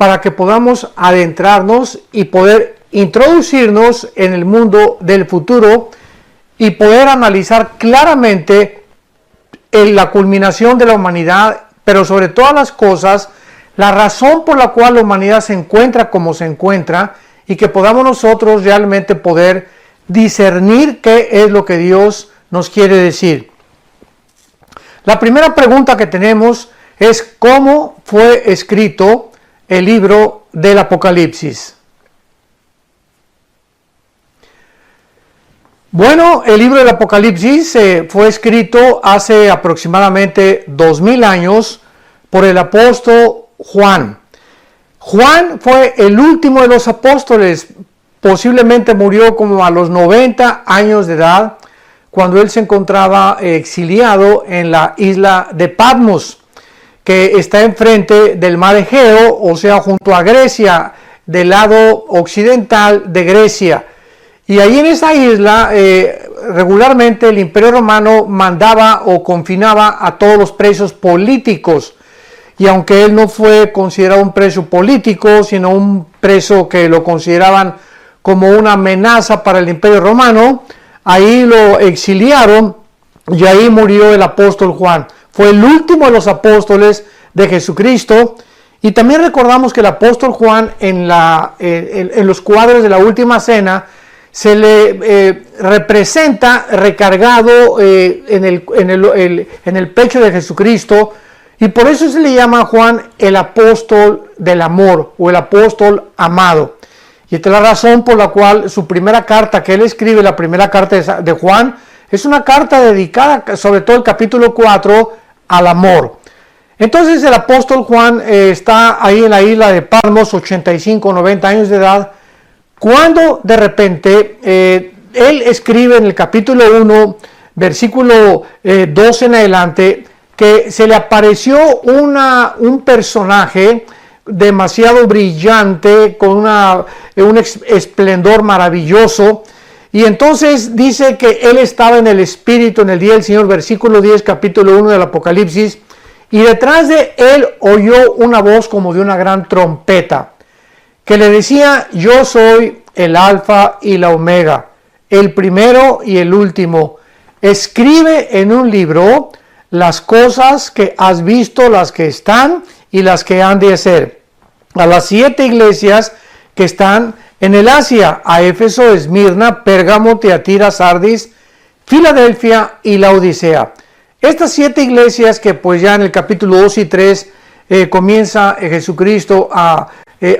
para que podamos adentrarnos y poder introducirnos en el mundo del futuro y poder analizar claramente la culminación de la humanidad, pero sobre todas las cosas, la razón por la cual la humanidad se encuentra como se encuentra, y que podamos nosotros realmente poder discernir qué es lo que Dios nos quiere decir. La primera pregunta que tenemos es: ¿cómo fue escrito el libro del Apocalipsis? Bueno, el libro del Apocalipsis fue escrito hace aproximadamente 2000 años por el apóstol Juan. Juan fue el último de los apóstoles, posiblemente murió como a los 90 años de edad, cuando él se encontraba exiliado en la isla de Patmos, que está enfrente del mar Egeo, o sea, junto a Grecia, del lado occidental de Grecia. Y ahí en esa isla, regularmente el Imperio Romano mandaba o confinaba a todos los presos políticos. Y aunque él no fue considerado un preso político, sino un preso que lo consideraban como una amenaza para el Imperio Romano, ahí lo exiliaron y ahí murió el apóstol Juan. Fue el último de los apóstoles de Jesucristo. Y también recordamos que el apóstol Juan en los cuadros de la Última Cena se le representa recargado en el pecho de Jesucristo, y por eso se le llama a Juan el apóstol del amor o el apóstol amado. Y esta es la razón por la cual su primera carta que él escribe, la primera carta de Juan, es una carta dedicada, sobre todo el capítulo 4, al amor. Entonces el apóstol Juan está ahí en la isla de Patmos, 85, 90 años de edad, cuando de repente él escribe en el capítulo 1, versículo 12 en adelante, que se le apareció un personaje demasiado brillante, con un esplendor maravilloso, y entonces dice que él estaba en el Espíritu en el día del Señor, versículo 10, capítulo 1 del Apocalipsis, y detrás de él oyó una voz como de una gran trompeta, que le decía: yo soy el Alfa y la Omega, el primero y el último. Escribe en un libro las cosas que has visto, las que están y las que han de ser, a las 7 iglesias que están en el Asia: a Éfeso, Esmirna, Pérgamo, Tiatira, Sardis, Filadelfia y Laodicea. Estas 7 iglesias que pues ya en el capítulo 2 y 3 comienza Jesucristo a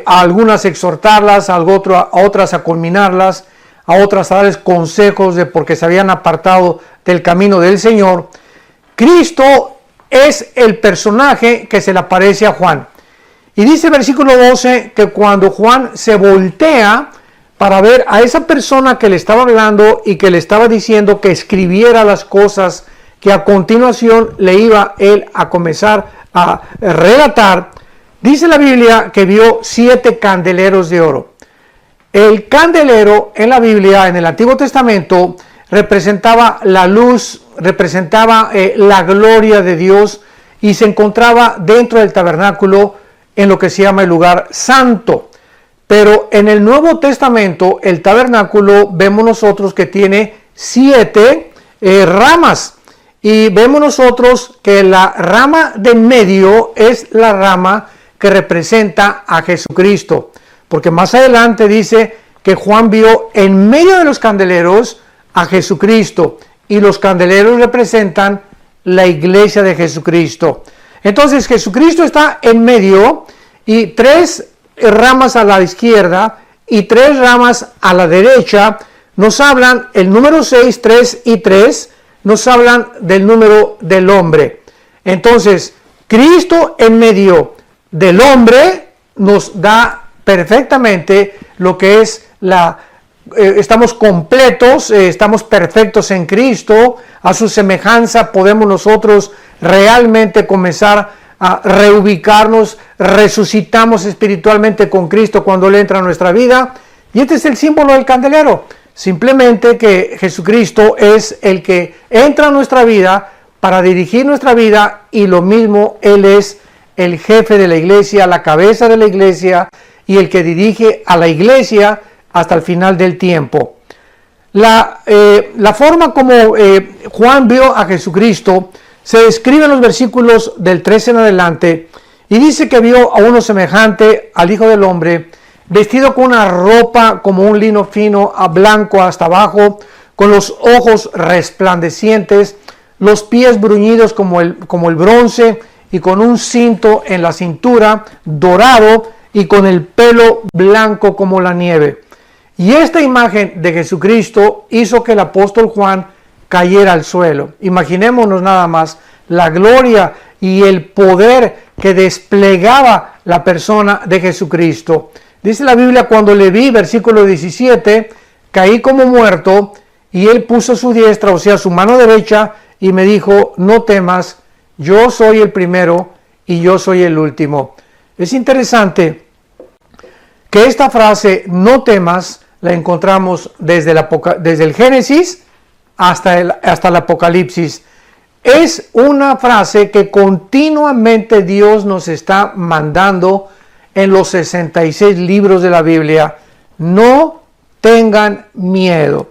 algunas exhortarlas, a otras a culminarlas, a otras a darles consejos de porque se habían apartado del camino del Señor. Cristo es el personaje que se le aparece a Juan. Y dice el versículo 12 que cuando Juan se voltea para ver a esa persona que le estaba hablando y que le estaba diciendo que escribiera las cosas que a continuación le iba él a comenzar a relatar, dice la Biblia que vio 7 candeleros de oro. El candelero en la Biblia, en el Antiguo Testamento, representaba la luz, representaba la gloria de Dios, y se encontraba dentro del tabernáculo en lo que se llama el lugar santo. Pero en el Nuevo Testamento, el tabernáculo vemos nosotros que tiene 7 ramas. Y vemos nosotros que la rama de en medio es la rama que representa a Jesucristo. Porque más adelante dice que Juan vio en medio de los candeleros a Jesucristo. Y los candeleros representan la iglesia de Jesucristo. Entonces Jesucristo está en medio, y 3 ramas a la izquierda y 3 ramas a la derecha nos hablan, el número 6, 3 y 3, nos hablan del número del hombre. Entonces, Cristo en medio del hombre nos da perfectamente lo que es estamos completos, estamos perfectos en Cristo. A su semejanza podemos nosotros realmente comenzar a reubicarnos, resucitamos espiritualmente con Cristo cuando Él entra a nuestra vida. Y este es el símbolo del candelero. Simplemente que Jesucristo es el que entra a nuestra vida para dirigir nuestra vida, y lo mismo Él es el jefe de la iglesia, la cabeza de la iglesia y el que dirige a la iglesia hasta el final del tiempo. La forma como Juan vio a Jesucristo se describe en los versículos del 13 en adelante y dice que vio a uno semejante al Hijo del Hombre, vestido con una ropa como un lino fino, a blanco hasta abajo, con los ojos resplandecientes, los pies bruñidos como el bronce y con un cinto en la cintura dorado y con el pelo blanco como la nieve. Y esta imagen de Jesucristo hizo que el apóstol Juan cayera al suelo. Imaginémonos nada más la gloria y el poder que desplegaba la persona de Jesucristo. Dice la Biblia, cuando le vi, versículo 17, caí como muerto y él puso su diestra, o sea, su mano derecha, y me dijo, no temas, yo soy el primero y yo soy el último. Es interesante que esta frase, no temas, la encontramos desde el Génesis hasta el Apocalipsis. Es una frase que continuamente Dios nos está mandando en los 66 libros de la Biblia. No tengan miedo.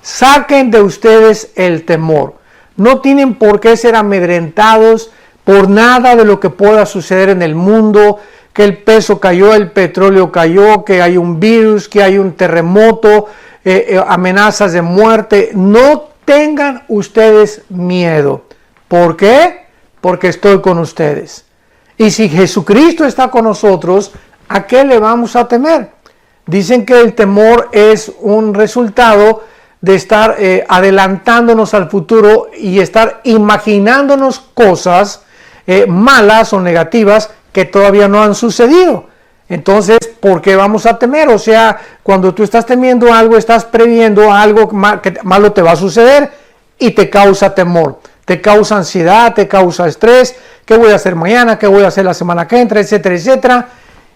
Saquen de ustedes el temor. No tienen por qué ser amedrentados por nada de lo que pueda suceder en el mundo, que el peso cayó, el petróleo cayó, que hay un virus, que hay un terremoto, amenazas de muerte. No tengan ustedes miedo. ¿Por qué? Porque estoy con ustedes. Y si Jesucristo está con nosotros, ¿a qué le vamos a temer? Dicen que el temor es un resultado de estar adelantándonos al futuro y estar imaginándonos cosas malas o negativas que todavía no han sucedido. Entonces, ¿por qué vamos a temer? O sea, cuando tú estás temiendo algo, estás previendo algo que malo te va a suceder y te causa temor, te causa ansiedad, te causa estrés. ¿Qué voy a hacer mañana? ¿Qué voy a hacer la semana que entra? Etcétera, etcétera.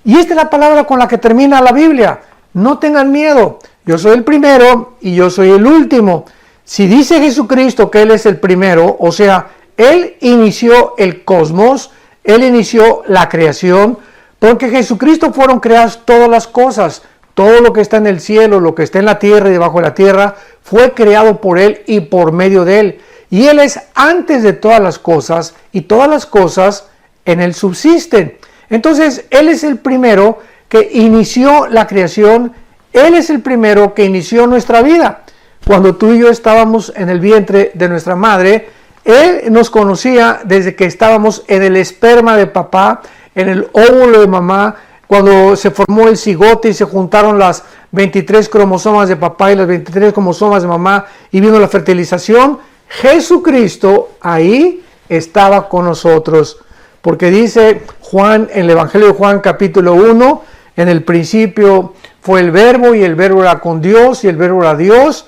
Y esta es la palabra con la que termina la Biblia. No tengan miedo. Yo soy el primero y yo soy el último. Si dice Jesucristo que Él es el primero, o sea, Él inició el cosmos, Él inició la creación, porque Jesucristo fueron creadas todas las cosas. Todo lo que está en el cielo, lo que está en la tierra y debajo de la tierra, fue creado por Él y por medio de Él. Y Él es antes de todas las cosas y todas las cosas en Él subsisten. Entonces, Él es el primero que inició la creación. Él es el primero que inició nuestra vida. Cuando tú y yo estábamos en el vientre de nuestra madre, Él nos conocía desde que estábamos en el esperma de papá, en el óvulo de mamá, cuando se formó el cigote y se juntaron las 23 cromosomas de papá y las 23 cromosomas de mamá y vino la fertilización. Jesucristo ahí estaba con nosotros, porque dice Juan en el Evangelio de Juan capítulo 1, en el principio fue el verbo y el verbo era con Dios y el verbo era Dios.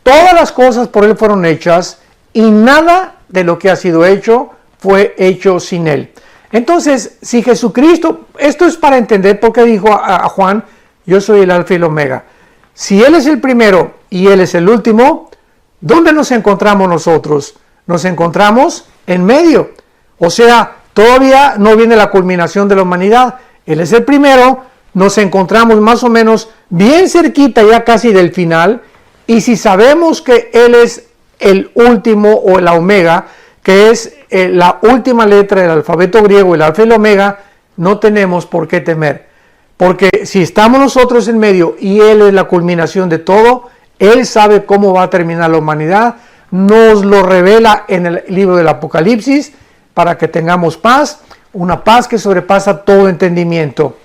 Todas las cosas por Él fueron hechas y nada de lo que ha sido hecho fue hecho sin Él. Entonces, si Jesucristo, esto es para entender por qué dijo a Juan, yo soy el alfa y el omega. Si Él es el primero y Él es el último, ¿dónde nos encontramos nosotros? Nos encontramos en medio. O sea, todavía no viene la culminación de la humanidad. Él es el primero, nos encontramos más o menos bien cerquita ya casi del final. Y si sabemos que Él es el último o la omega, que es la última letra del alfabeto griego, el alfa y el omega, no tenemos por qué temer. Porque si estamos nosotros en medio y Él es la culminación de todo, Él sabe cómo va a terminar la humanidad, nos lo revela en el libro del Apocalipsis para que tengamos paz, una paz que sobrepasa todo entendimiento.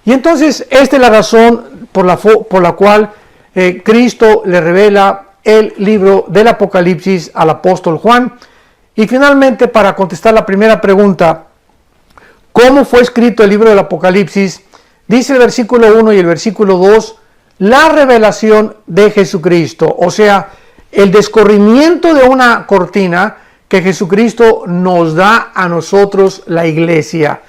Y entonces esta es la razón por la cual Cristo le revela el libro del Apocalipsis al apóstol Juan. Y finalmente, para contestar la primera pregunta, ¿cómo fue escrito el libro del Apocalipsis? Dice el versículo 1 y el versículo 2, la revelación de Jesucristo, o sea, el descorrimiento de una cortina que Jesucristo nos da a nosotros, la iglesia,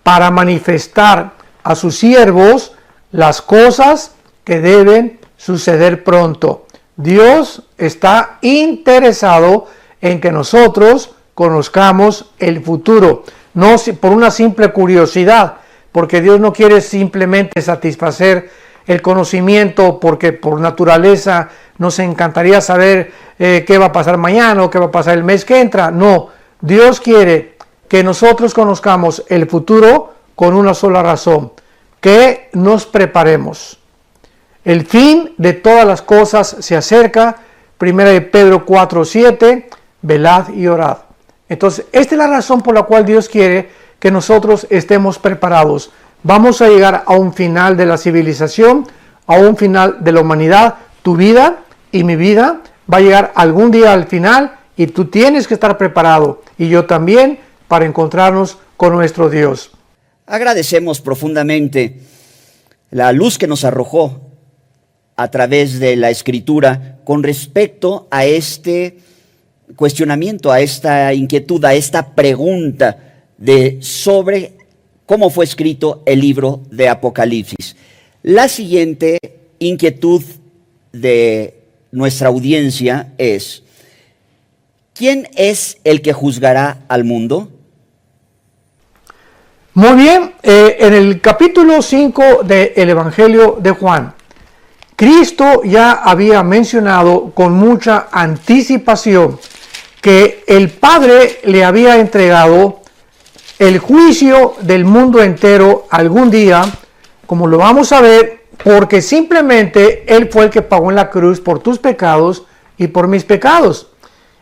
para manifestar a sus siervos las cosas que deben suceder pronto. Dios está interesado en que nosotros conozcamos el futuro. no por una simple curiosidad, porque Dios no quiere simplemente satisfacer el conocimiento, porque por naturaleza nos encantaría saber qué va a pasar mañana o qué va a pasar el mes que entra. No, Dios quiere que nosotros conozcamos el futuro con una sola razón, que nos preparemos. El fin de todas las cosas se acerca. 1 Pedro 4:7, velad y orad. Entonces, esta es la razón por la cual Dios quiere que nosotros estemos preparados. Vamos a llegar a un final de la civilización, a un final de la humanidad. Tu vida y mi vida va a llegar algún día al final y tú tienes que estar preparado, y yo también, para encontrarnos con nuestro Dios. Agradecemos profundamente la luz que nos arrojó a través de la Escritura con respecto a este cuestionamiento, a esta inquietud, a esta pregunta sobre cómo fue escrito el libro de Apocalipsis. La siguiente inquietud de nuestra audiencia es: ¿quién es el que juzgará al mundo? Muy bien, en el capítulo 5 del Evangelio de Juan, Cristo ya había mencionado con mucha anticipación que el Padre le había entregado el juicio del mundo entero algún día, como lo vamos a ver, porque simplemente Él fue el que pagó en la cruz por tus pecados y por mis pecados.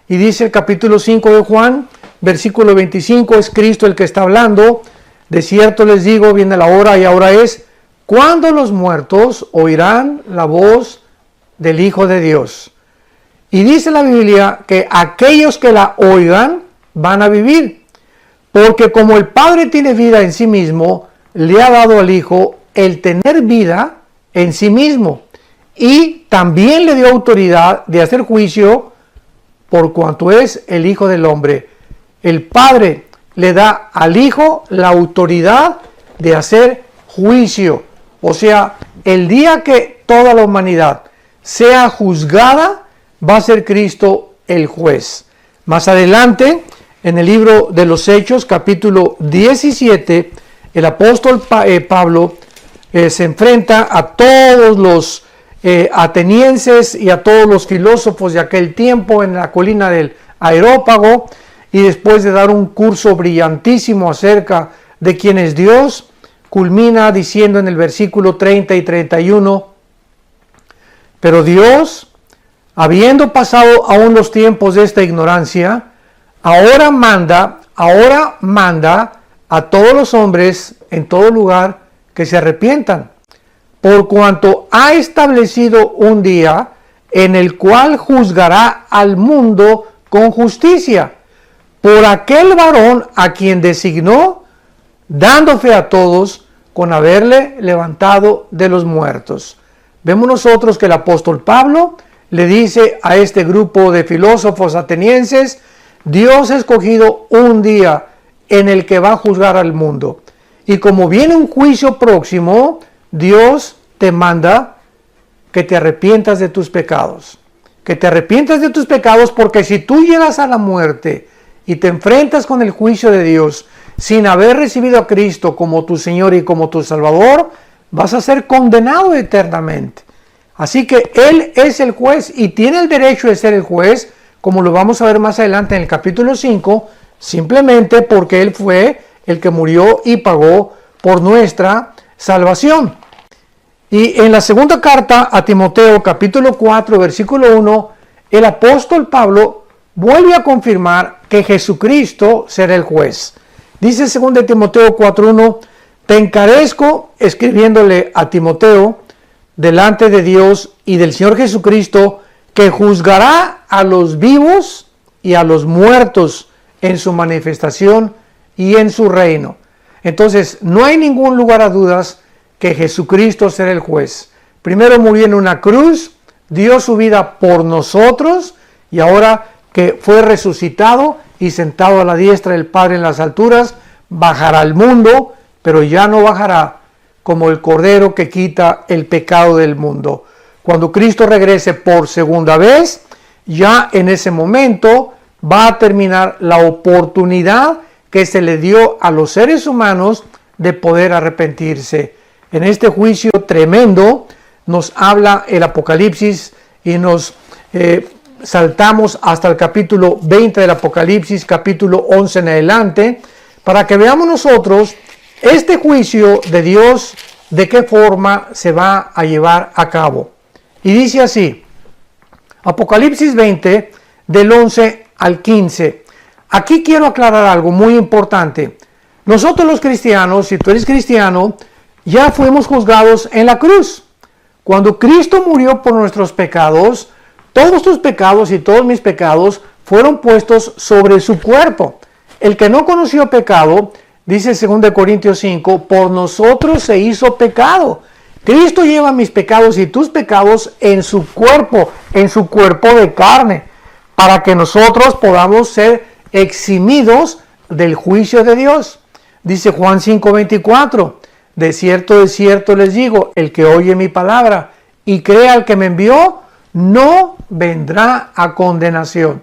Y dice el capítulo 5 de Juan, versículo 25, es Cristo el que está hablando: de cierto les digo, viene la hora y ahora es, cuando los muertos oirán la voz del Hijo de Dios. Y dice la Biblia que aquellos que la oigan van a vivir, porque como el Padre tiene vida en sí mismo, le ha dado al Hijo el tener vida en sí mismo, y también le dio autoridad de hacer juicio por cuanto es el Hijo del Hombre. El Padre le da al Hijo la autoridad de hacer juicio. O sea, el día que toda la humanidad sea juzgada, va a ser Cristo el juez. Más adelante, en el libro de los Hechos, capítulo 17, el apóstol Pablo se enfrenta a todos los atenienses y a todos los filósofos de aquel tiempo en la colina del Areópago, y después de dar un curso brillantísimo acerca de quién es Dios, culmina diciendo en el versículo 30 y 31, pero Dios, habiendo pasado aún los tiempos de esta ignorancia, ahora manda a todos los hombres en todo lugar que se arrepientan, por cuanto ha establecido un día en el cual juzgará al mundo con justicia, por aquel varón a quien designó, dando fe a todos con haberle levantado de los muertos. Vemos nosotros que el apóstol Pablo le dice a este grupo de filósofos atenienses: Dios ha escogido un día en el que va a juzgar al mundo. Y como viene un juicio próximo, Dios te manda que te arrepientas de tus pecados. Que te arrepientas de tus pecados, porque si tú llegas a la muerte y te enfrentas con el juicio de Dios sin haber recibido a Cristo como tu Señor y como tu Salvador, vas a ser condenado eternamente. Así que Él es el juez y tiene el derecho de ser el juez, como lo vamos a ver más adelante en el capítulo 5, simplemente porque Él fue el que murió y pagó por nuestra salvación. Y en la segunda carta a Timoteo, capítulo 4, versículo 1, el apóstol Pablo vuelve a confirmar que Jesucristo será el juez. Dice 2 Timoteo 4:1, te encarezco, escribiéndole a Timoteo, delante de Dios y del Señor Jesucristo, que juzgará a los vivos y a los muertos en su manifestación y en su reino. Entonces, no hay ningún lugar a dudas que Jesucristo será el juez. Primero murió en una cruz, dio su vida por nosotros, y ahora que fue resucitado y sentado a la diestra del Padre en las alturas, bajará al mundo, pero ya no bajará como el Cordero que quita el pecado del mundo. Cuando Cristo regrese por segunda vez, ya en ese momento va a terminar la oportunidad que se le dio a los seres humanos de poder arrepentirse. En este juicio tremendo nos habla el Apocalipsis y nos saltamos hasta el capítulo 20 del Apocalipsis, capítulo 11 en adelante, para que veamos nosotros este juicio de Dios, de qué forma se va a llevar a cabo. Y dice así, Apocalipsis 20, del 11 al 15. Aquí quiero aclarar algo muy importante. Nosotros los cristianos, si tú eres cristiano, ya fuimos juzgados en la cruz. Cuando Cristo murió por nuestros pecados, todos tus pecados y todos mis pecados fueron puestos sobre su cuerpo. El que no conoció pecado, dice 2 Corintios 5, por nosotros se hizo pecado. Cristo lleva mis pecados y tus pecados en su cuerpo de carne, para que nosotros podamos ser eximidos del juicio de Dios. Dice Juan 5:24, de cierto les digo, el que oye mi palabra y crea al que me envió, no vendrá a condenación,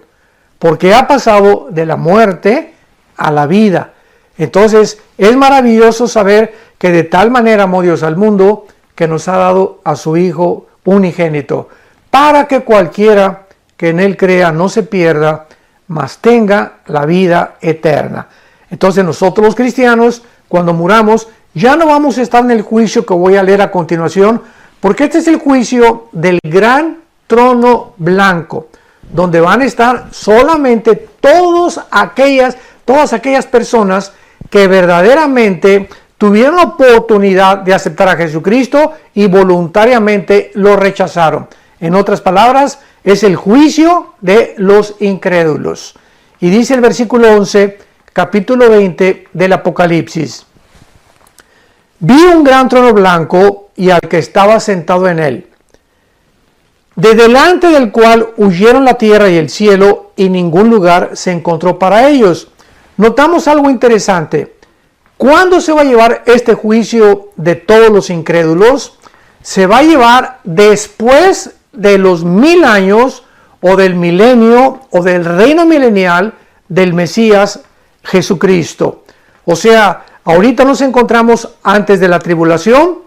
porque ha pasado de la muerte a la vida. Entonces es maravilloso saber que de tal manera amó Dios al mundo que nos ha dado a su Hijo unigénito, para que cualquiera que en él crea no se pierda, mas tenga la vida eterna. Entonces nosotros los cristianos, cuando muramos, ya no vamos a estar en el juicio que voy a leer a continuación, porque este es el juicio del gran trono blanco, donde van a estar solamente todas aquellas personas que verdaderamente tuvieron la oportunidad de aceptar a Jesucristo y voluntariamente lo rechazaron. En otras palabras, es el juicio de los incrédulos. Y dice el versículo 11, capítulo 20 del Apocalipsis. Vi un gran trono blanco y al que estaba sentado en él, de delante del cual huyeron la tierra y el cielo, y ningún lugar se encontró para ellos. Notamos algo interesante. ¿Cuándo se va a llevar este juicio de todos los incrédulos? Se va a llevar después de los 1000 años o del milenio o del reino milenial del Mesías Jesucristo. O sea, ahorita nos encontramos antes de la tribulación,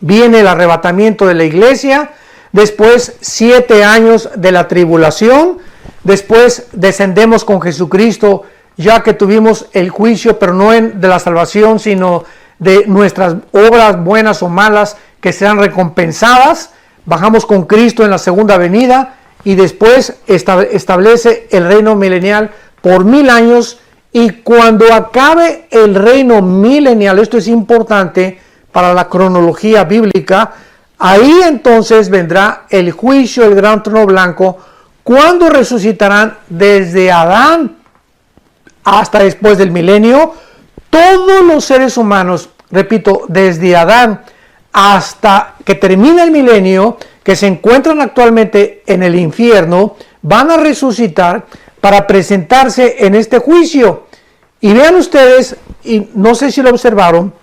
viene el arrebatamiento de la iglesia, después 7 años de la tribulación, después descendemos con Jesucristo, ya que tuvimos el juicio, pero no de la salvación, sino de nuestras obras buenas o malas que serán recompensadas. Bajamos con Cristo en la segunda venida y después establece el reino milenial por 1000 años. Y cuando acabe el reino milenial, esto es importante para la cronología bíblica, ahí entonces vendrá el juicio del gran trono blanco, cuando resucitarán desde Adán hasta después del milenio todos los seres humanos, repito, desde Adán hasta que termine el milenio, que se encuentran actualmente en el infierno, van a resucitar para presentarse en este juicio. Y vean ustedes, y no sé si lo observaron,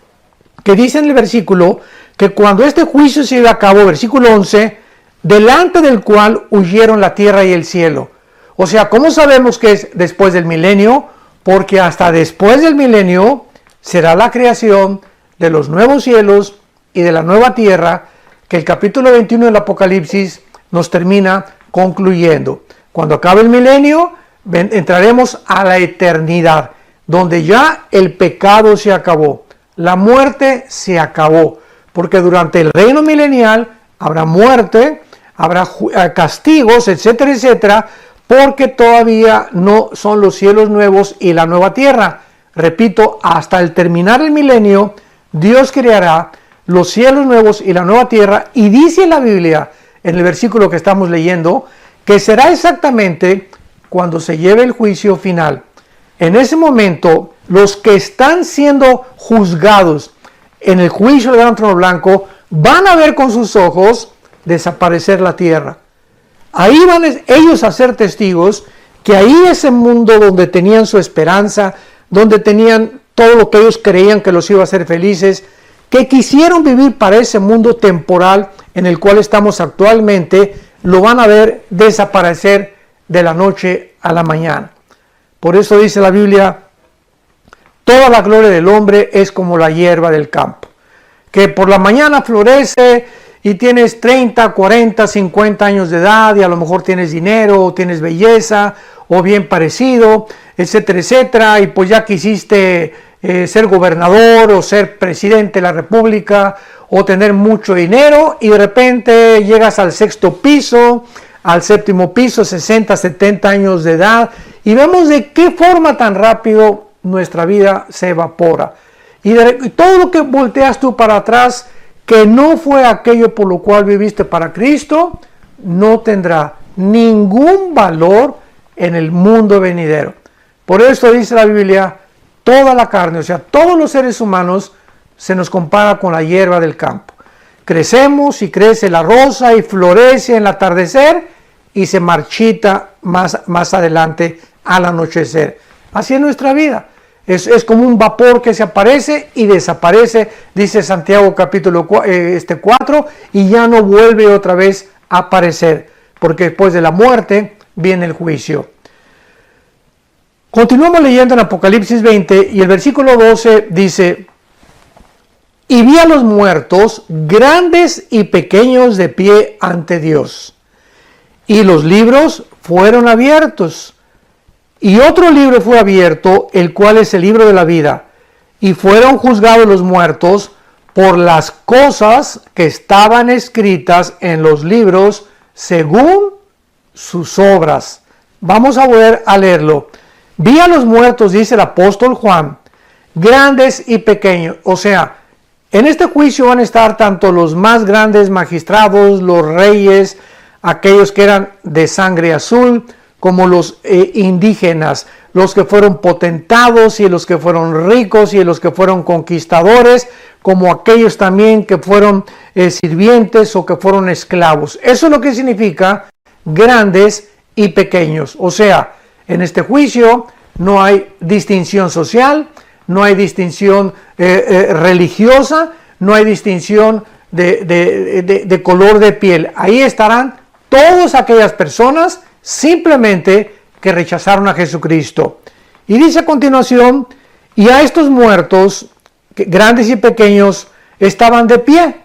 que dice en el versículo que cuando este juicio se lleve a cabo, versículo 11, delante del cual huyeron la tierra y el cielo. O sea, ¿cómo sabemos que es después del milenio? Porque hasta después del milenio será la creación de los nuevos cielos y de la nueva tierra, que el capítulo 21 del Apocalipsis nos termina concluyendo. Cuando acabe el milenio, entraremos a la eternidad, donde ya el pecado se acabó, la muerte se acabó, porque durante el reino milenial habrá muerte, habrá castigos, etcétera, etcétera, porque todavía no son los cielos nuevos y la nueva tierra. Repito, hasta el terminar el milenio, Dios creará los cielos nuevos y la nueva tierra, y dice la Biblia, en el versículo que estamos leyendo, que será exactamente cuando se lleve el juicio final. En ese momento, los que están siendo juzgados en el juicio del gran trono blanco van a ver con sus ojos desaparecer la tierra. Ahí van ellos a ser testigos que ahí ese mundo donde tenían su esperanza, donde tenían todo lo que ellos creían que los iba a hacer felices, que quisieron vivir para ese mundo temporal en el cual estamos actualmente, lo van a ver desaparecer de la noche a la mañana. Por eso dice la Biblia Toda la gloria del hombre es como la hierba del campo, que por la mañana florece y tienes 30, 40, 50 años de edad y a lo mejor tienes dinero o tienes belleza o bien parecido, etcétera, etcétera, y pues ya quisiste ser gobernador o ser presidente de la república o tener mucho dinero y de repente llegas al sexto piso, al séptimo piso, 60, 70 años de edad y vemos de qué forma tan rápido nuestra vida se evapora. Y todo lo que volteas tú para atrás, que no fue aquello por lo cual viviste para Cristo, no tendrá ningún valor en el mundo venidero. Por eso dice la Biblia, toda la carne, o sea, todos los seres humanos, se nos compara con la hierba del campo. Crecemos y crece la rosa y florece en el atardecer y se marchita más adelante al anochecer. Así es nuestra vida. Es como un vapor que se aparece y desaparece, dice Santiago capítulo 4, y ya no vuelve otra vez a aparecer, porque después de la muerte viene el juicio. Continuamos leyendo en Apocalipsis 20 y el versículo 12 dice: y vi a los muertos, grandes y pequeños, de pie ante Dios. Y los libros fueron abiertos. Y otro libro fue abierto, el cual es el libro de la vida. Y fueron juzgados los muertos por las cosas que estaban escritas en los libros según sus obras. Vamos a volver a leerlo. Vi a los muertos, dice el apóstol Juan, grandes y pequeños. O sea, en este juicio van a estar tanto los más grandes magistrados, los reyes, aquellos que eran de sangre azul, como los indígenas, los que fueron potentados y los que fueron ricos y los que fueron conquistadores, como aquellos también que fueron sirvientes o que fueron esclavos. Eso es lo que significa grandes y pequeños. O sea, en este juicio no hay distinción social, no hay distinción religiosa, no hay distinción de color de piel. Ahí estarán todas aquellas personas simplemente que rechazaron a Jesucristo. Y dice a continuación, y a estos muertos, grandes y pequeños, estaban de pie.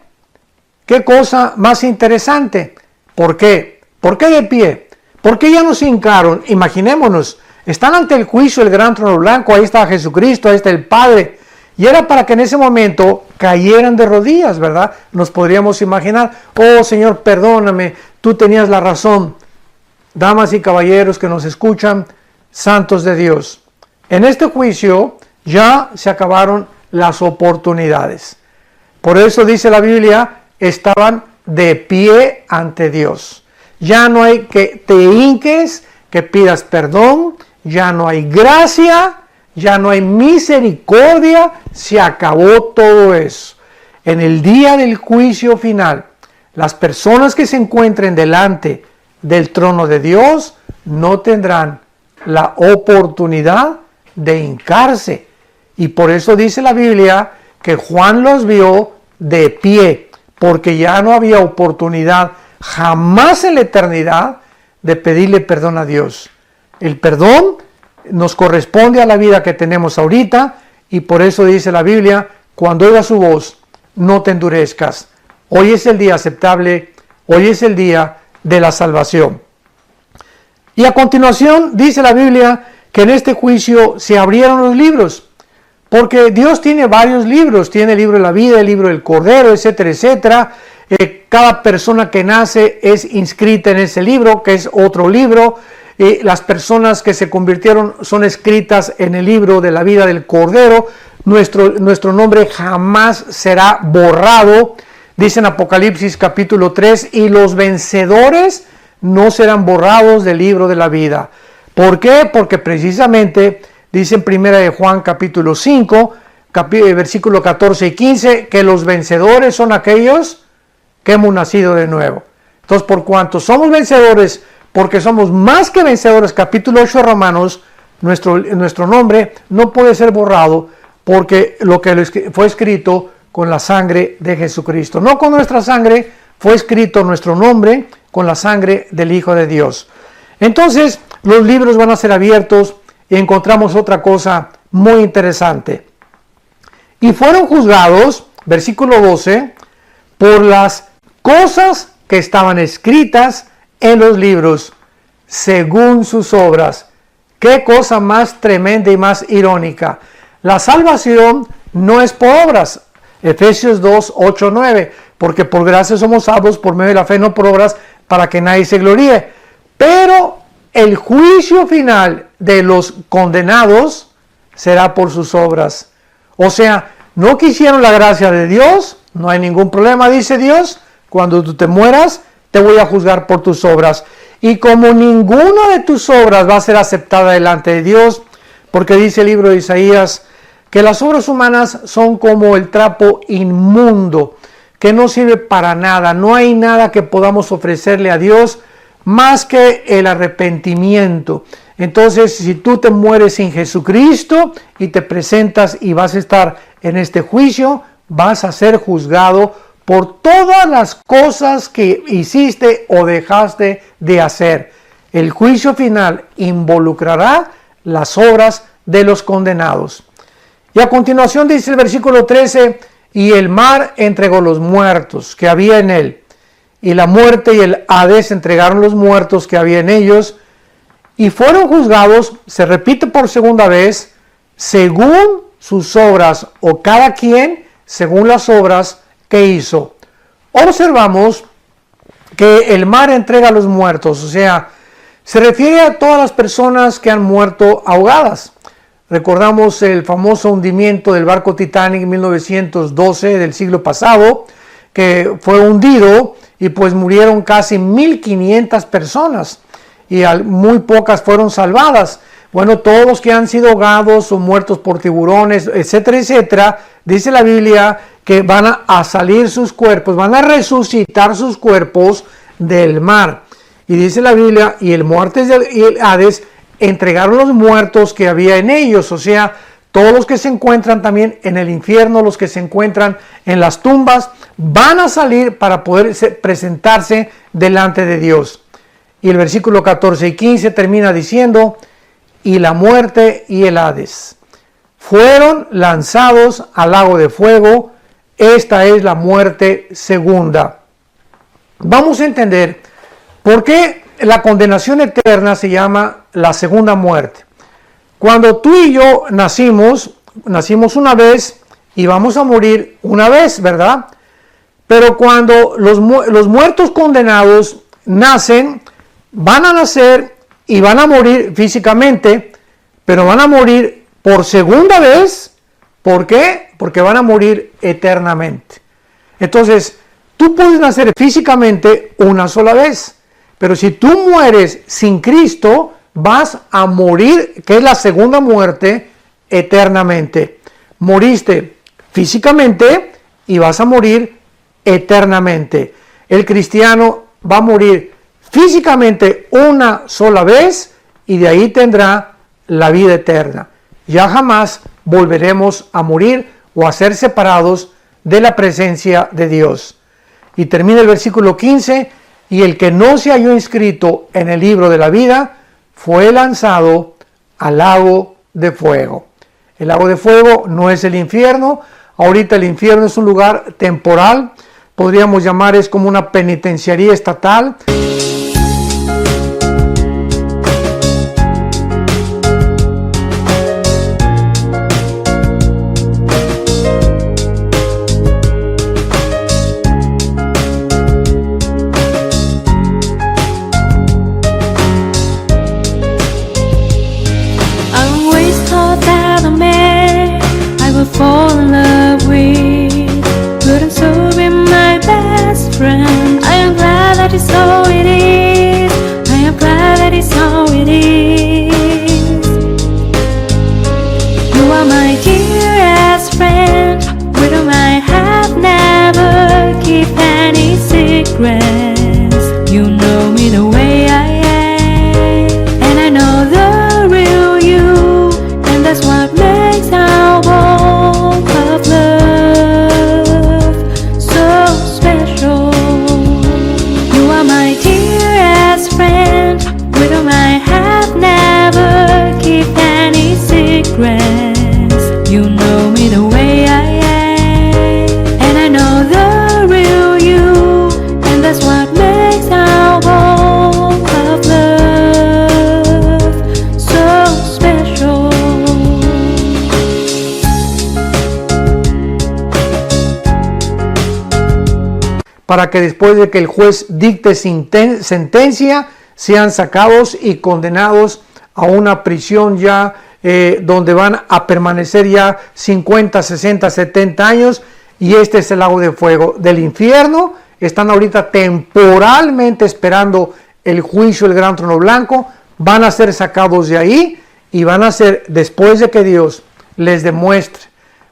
Qué cosa más interesante. ¿Por qué? ¿Por qué de pie? ¿Por qué ya no se hincaron? Imaginémonos, están ante el juicio, el gran trono blanco, ahí está Jesucristo, ahí está el Padre. Y era para que en ese momento cayeran de rodillas, ¿verdad? Nos podríamos imaginar, oh Señor, perdóname, tú tenías la razón. Damas y caballeros que nos escuchan, santos de Dios, en este juicio ya se acabaron las oportunidades. Por eso dice la Biblia, estaban de pie ante Dios. Ya no hay que te hinques, que pidas perdón, ya no hay gracia, ya no hay misericordia, se acabó todo eso. En el día del juicio final, las personas que se encuentren delante del trono de Dios no tendrán la oportunidad de hincarse. Y por eso dice la Biblia que Juan los vio de pie, porque ya no había oportunidad jamás en la eternidad de pedirle perdón a Dios. El perdón nos corresponde a la vida que tenemos ahorita y por eso dice la Biblia, cuando oigas su voz, no te endurezcas. Hoy es el día aceptable, hoy es el día de la salvación. Y a continuación dice la Biblia que en este juicio se abrieron los libros, porque Dios tiene varios libros, tiene el libro de la vida, el libro del Cordero, etcétera, etcétera. Cada persona que nace es inscrita en ese libro, que es otro libro. Las personas que se convirtieron son escritas en el libro de la vida del Cordero. Nuestro nombre jamás será borrado. Dice en Apocalipsis capítulo 3, y los vencedores no serán borrados del libro de la vida. ¿Por qué? Porque precisamente dice en primera de Juan capítulo 5, versículo 14 y 15, que los vencedores son aquellos que hemos nacido de nuevo. Entonces, por cuanto somos vencedores, porque somos más que vencedores, capítulo 8 de Romanos, nuestro nombre no puede ser borrado, porque lo que fue escrito con la sangre de Jesucristo. No con nuestra sangre, fue escrito nuestro nombre con la sangre del Hijo de Dios. Entonces, los libros van a ser abiertos y encontramos otra cosa muy interesante. Y fueron juzgados, versículo 12, por las cosas que estaban escritas en los libros, según sus obras. Qué cosa más tremenda y más irónica. La salvación no es por obras. Efesios 2, 8, 9. Porque por gracia somos salvos por medio de la fe, no por obras, para que nadie se gloríe. Pero el juicio final de los condenados será por sus obras. O sea, no quisieron la gracia de Dios, no hay ningún problema, dice Dios. Cuando tú te mueras, te voy a juzgar por tus obras. Y como ninguna de tus obras va a ser aceptada delante de Dios, porque dice el libro de Isaías, que las obras humanas son como el trapo inmundo, que no sirve para nada. No hay nada que podamos ofrecerle a Dios más que el arrepentimiento. Entonces, si tú te mueres sin Jesucristo y te presentas y vas a estar en este juicio, vas a ser juzgado por todas las cosas que hiciste o dejaste de hacer. El juicio final involucrará las obras de los condenados. Y a continuación dice el versículo 13, y el mar entregó los muertos que había en él, y la muerte y el Hades entregaron los muertos que había en ellos, y fueron juzgados, se repite por segunda vez, según sus obras, o cada quien según las obras que hizo. Observamos que el mar entrega a los muertos, o sea, se refiere a todas las personas que han muerto ahogadas. Recordamos el famoso hundimiento del barco Titanic en 1912 del siglo pasado, que fue hundido y pues murieron casi 1.500 personas y muy pocas fueron salvadas. Bueno, todos los que han sido ahogados o muertos por tiburones, etcétera, etcétera, dice la Biblia que van a salir sus cuerpos, van a resucitar sus cuerpos del mar. Y dice la Biblia, y el muerte y el Hades entregaron los muertos que había en ellos, o sea, todos los que se encuentran también en el infierno, los que se encuentran en las tumbas, van a salir para poder presentarse delante de Dios. Y el versículo 14 y 15 termina diciendo, y la muerte y el Hades fueron lanzados al lago de fuego. Esta es la muerte segunda. Vamos a entender por qué la condenación eterna se llama la segunda muerte. Cuando tú y yo nacimos una vez y vamos a morir una vez, ¿verdad? Pero cuando los muertos condenados nacen, van a nacer y van a morir físicamente, pero van a morir por segunda vez. ¿Por qué? Porque van a morir eternamente. Entonces, tú puedes nacer físicamente una sola vez, pero si tú mueres sin Cristo, vas a morir, que es la segunda muerte, eternamente. Moriste físicamente y vas a morir eternamente. El cristiano va a morir físicamente una sola vez y de ahí tendrá la vida eterna. Ya jamás volveremos a morir o a ser separados de la presencia de Dios. Y termina el versículo 15, y el que no se halló inscrito en el libro de la vida fue lanzado al lago de fuego. El lago de fuego no es el infierno. Ahorita el infierno es un lugar temporal. Podríamos llamar, es como una penitenciaría estatal. Fall in love with, but I'm so be my best friend. I am glad that it's so it is. I am glad that it's so it is. You are my dearest friend, with whom I have never keep any secrets. You know me the way I am, and I know the real you, and that's what makes our bond of love so special. You are my dearest friend, with whom I have never keep any secrets. You know me the way I am, and I know the real you, and that's what makes our bond of love so special. Para que después de que el juez dicte sentencia, sean sacados y condenados a una prisión ya donde van a permanecer ya 50, 60, 70 años, y este es el lago de fuego del infierno. Están ahorita temporalmente esperando el juicio del gran trono blanco, van a ser sacados de ahí y van a ser, después de que Dios les demuestre.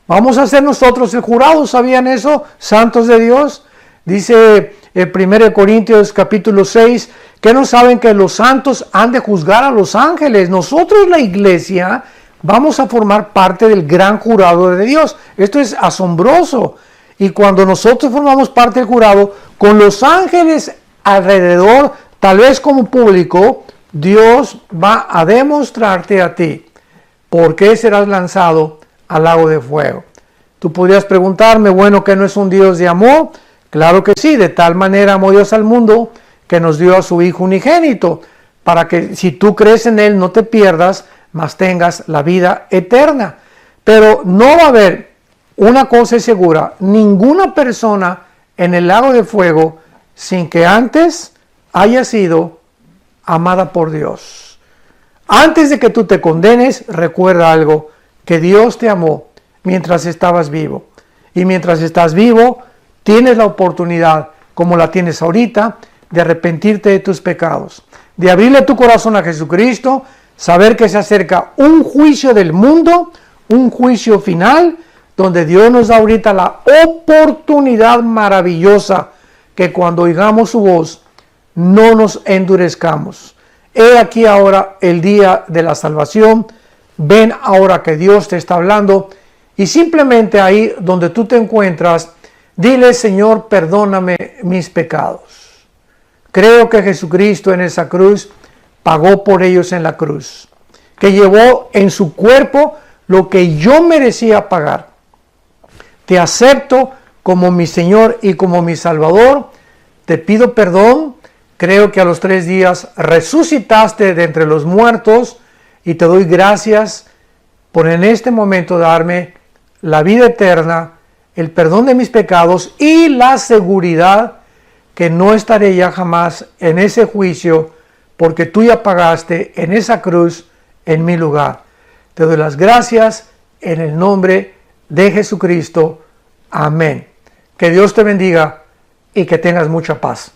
Vamos a ser nosotros el jurado, ¿sabían eso? Santos de Dios. Dice el 1 Corintios capítulo 6, que no saben que los santos han de juzgar a los ángeles. Nosotros, la iglesia, vamos a formar parte del gran jurado de Dios. Esto es asombroso. Y cuando nosotros formamos parte del jurado, con los ángeles alrededor, tal vez como público, Dios va a demostrarte a ti por qué serás lanzado al lago de fuego. Tú podrías preguntarme, bueno, ¿que no es un Dios de amor? Claro que sí, de tal manera amó Dios al mundo que nos dio a su Hijo unigénito, para que si tú crees en Él no te pierdas, mas tengas la vida eterna. Pero no va a haber, una cosa es segura, ninguna persona en el lago de fuego sin que antes haya sido amada por Dios. Antes de que tú te condenes, recuerda algo, que Dios te amó mientras estabas vivo. Y mientras estás vivo, tienes la oportunidad, como la tienes ahorita, de arrepentirte de tus pecados, de abrirle tu corazón a Jesucristo, saber que se acerca un juicio del mundo, un juicio final, donde Dios nos da ahorita la oportunidad maravillosa que cuando oigamos su voz, no nos endurezcamos. He aquí ahora el día de la salvación. Ven ahora que Dios te está hablando, y simplemente ahí donde tú te encuentras, dile: Señor, perdóname mis pecados. Creo que Jesucristo en esa cruz pagó por ellos en la cruz, que llevó en su cuerpo lo que yo merecía pagar. Te acepto como mi Señor y como mi Salvador. Te pido perdón. Creo que a los 3 días resucitaste de entre los muertos, y te doy gracias por en este momento darme la vida eterna, el perdón de mis pecados y la seguridad que no estaré ya jamás en ese juicio, porque tú ya pagaste en esa cruz en mi lugar. Te doy las gracias en el nombre de Jesucristo. Amén. Que Dios te bendiga y que tengas mucha paz.